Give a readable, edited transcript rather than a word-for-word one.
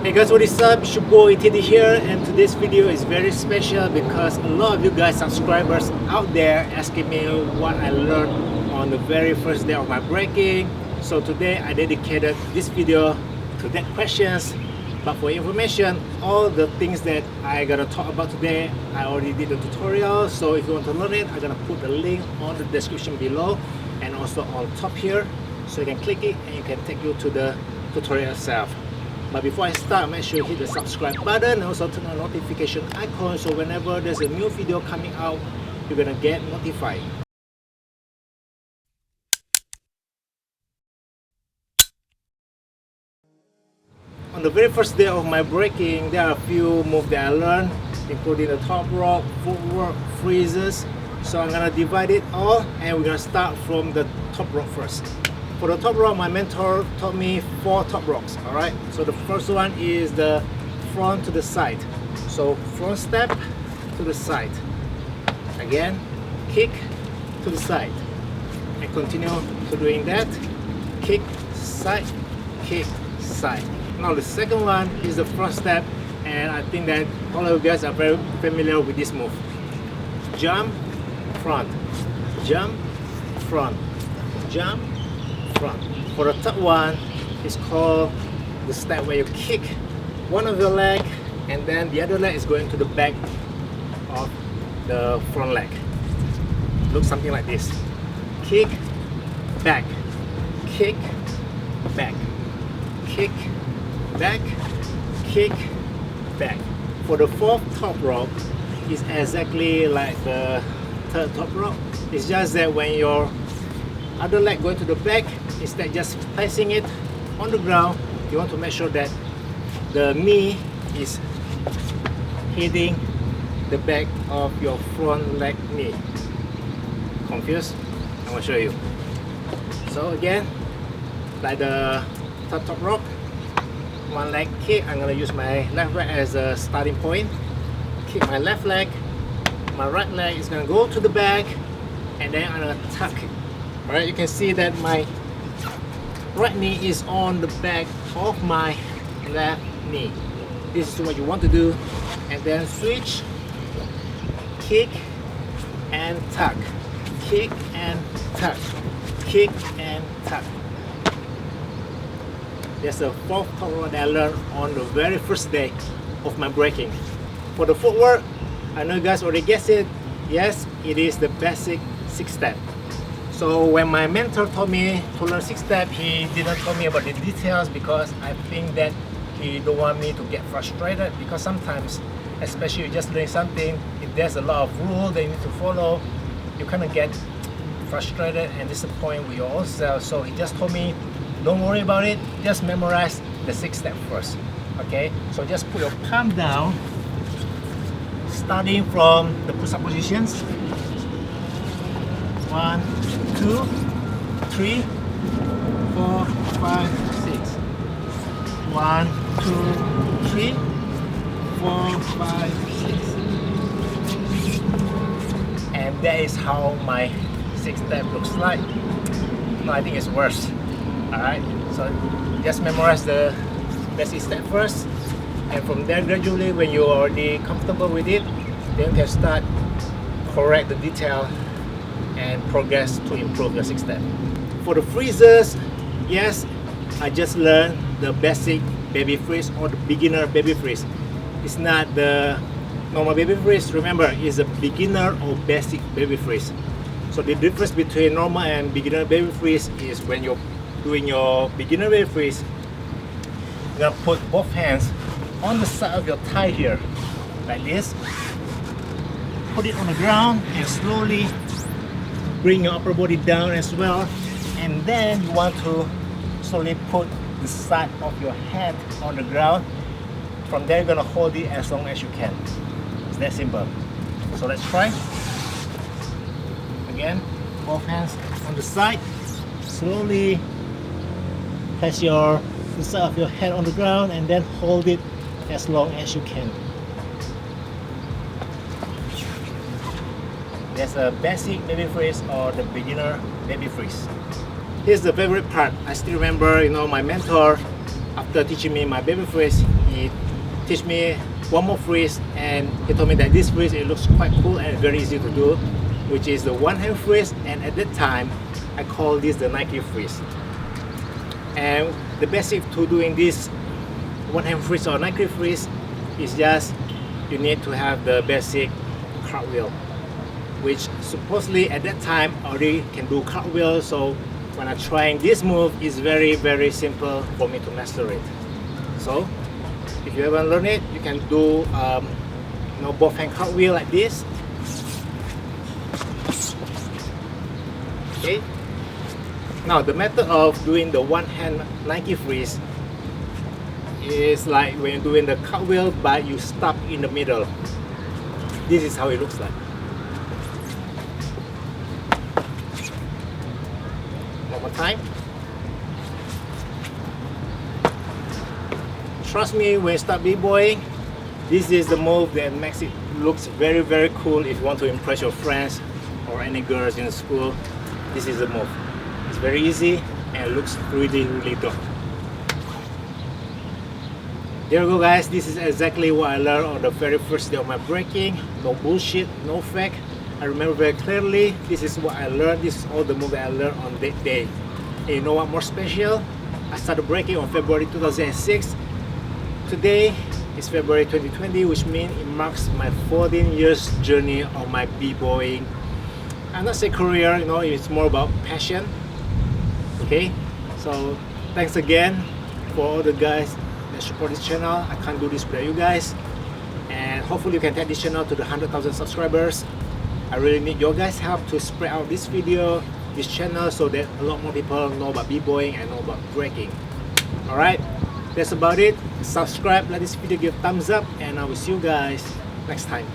Hey guys, what is up? It's your boy Teddy here, and today's video is very special because a lot of you guys subscribers out there asking me what I learned on the very first day of my breaking. So today I dedicated this video to that questions. But for information, all the things that I gonna talk about today, I already did a tutorial. So if you want to learn it, I'm gonna put the link on the description below and also on top here, so you can click it and it can take you to the tutorial itself. But before I start, make sure you hit the subscribe button and also turn on the notification icon, so whenever there's a new video coming out, you're gonna get notified. On the very first day of my breaking, there are a few moves that I learned, including the top rock, footwork, freezes. So I'm gonna divide it all, and we're gonna start from the top rock first. For the top rock, my mentor taught me 4 top rocks. All right. So the first one is the front to the side. So front step to the side. Again, kick to the side, and continue to doing that. Kick side, kick side. Now the second one is the front step, and I think that all of you guys are very familiar with this move. Jump, front, jump, front, jump, front. For the third one, it's called the step where you kick one of your leg, and then the other leg is going to the back of the front leg. Looks something like this. Kick, back, kick, back, kick, back, kick, back. For the fourth top rock, it's exactly like the third top rock. It's just that when your other leg going to the back, instead just placing it on the ground, you want to make sure that the knee is hitting the back of your front leg knee. Confused? I'm gonna show you. So again, like the third top rock, one leg kick, I'm gonna use my left leg as a starting point. Kick my left leg, my right leg is gonna go to the back, and then I'm gonna tuck it. Alright, you can see that my right knee is on the back of my left knee. This is what you want to do, and then switch, kick and tuck, kick and tuck, kick and tuck. That's the fourth top rock that I learned on the very first day of my breaking. For the footwork, I know you guys already guessed it. Yes, it is the basic 6-step. So when my mentor told me to learn 6-step, he didn't tell me about the details because I think that he don't want me to get frustrated, because sometimes, especially you just learn something, if there's a lot of rules that you need to follow, you kind of get frustrated and disappointed with your own self. So he just told me, don't worry about it, just memorize the 6-step first. Okay, so just put your palm down, starting from the push-up positions. 1, 2, 3, 4, 5, 6. 1, 2, 3, 4, 5, 6. And that is how my 6-step looks like. No, I think it's worse. Alright, so just memorize the basic step first, and from there gradually, when you're already comfortable with it, then you can start correct the detail and progress to improve your 6-step. For the freezes, yes, I just learned the basic baby freeze or the beginner baby freeze. It's not the normal baby freeze. Remember, it's a beginner or basic baby freeze. So the difference between normal and beginner baby freeze is when you're doing your beginner baby freeze, you're gonna put both hands on the side of your thigh here, like this. Put it on the ground and slowly bring your upper body down as well, and then you want to slowly put the side of your head on the ground. From there, you're gonna hold it as long as you can. It's that simple. So let's try. Again, both hands on the side. Slowly place the side of your head on the ground, and then hold it as long as you can. There's a basic baby freeze or the beginner baby freeze. Here's the favorite part. I still remember, my mentor, after after teaching me my baby freeze, he teach me one more freeze, and he told me that this freeze, it looks quite cool and very easy to do, which is the one hand freeze. And at that time I call this the Nike freeze. And the basic to doing this one hand freeze or Nike freeze is just you need to have the basic cartwheel, which supposedly at that time already can do cartwheel. So when I'm trying this move, it's very simple for me to master it. So if you haven't learned it, you can do both hand cartwheel like this. Okay. Now the method of doing the one hand Nike freeze is like when you're doing the cartwheel, but you stop in the middle. This is how it looks like. One more time. Trust me, when you start b-boying, this is the move that makes it looks very cool. If you want to impress your friends or any girls in school, this is the move. It's very easy and looks really dope. There you go, guys. This is exactly what I learned on the very first day of my breaking. No bullshit, no fake. I remember very clearly. This is what I learned. This is all the moves that I learned on that day. And you know what more special? I started breaking on February 2006. Today is February 2020, which means it marks my 14 years journey of my b-boying. I'm not say career, you know, it's more about passion. Okay, so thanks again for all the guys that support this channel. I can't do this without you guys, and hopefully you can take this channel to the 100,000 subscribers. I really need your guys' help to spread out this video, this channel, so that a lot more people know about b-boying and know about breaking. Alright, that's about it. Subscribe, let this video give thumbs up, and I will see you guys next time.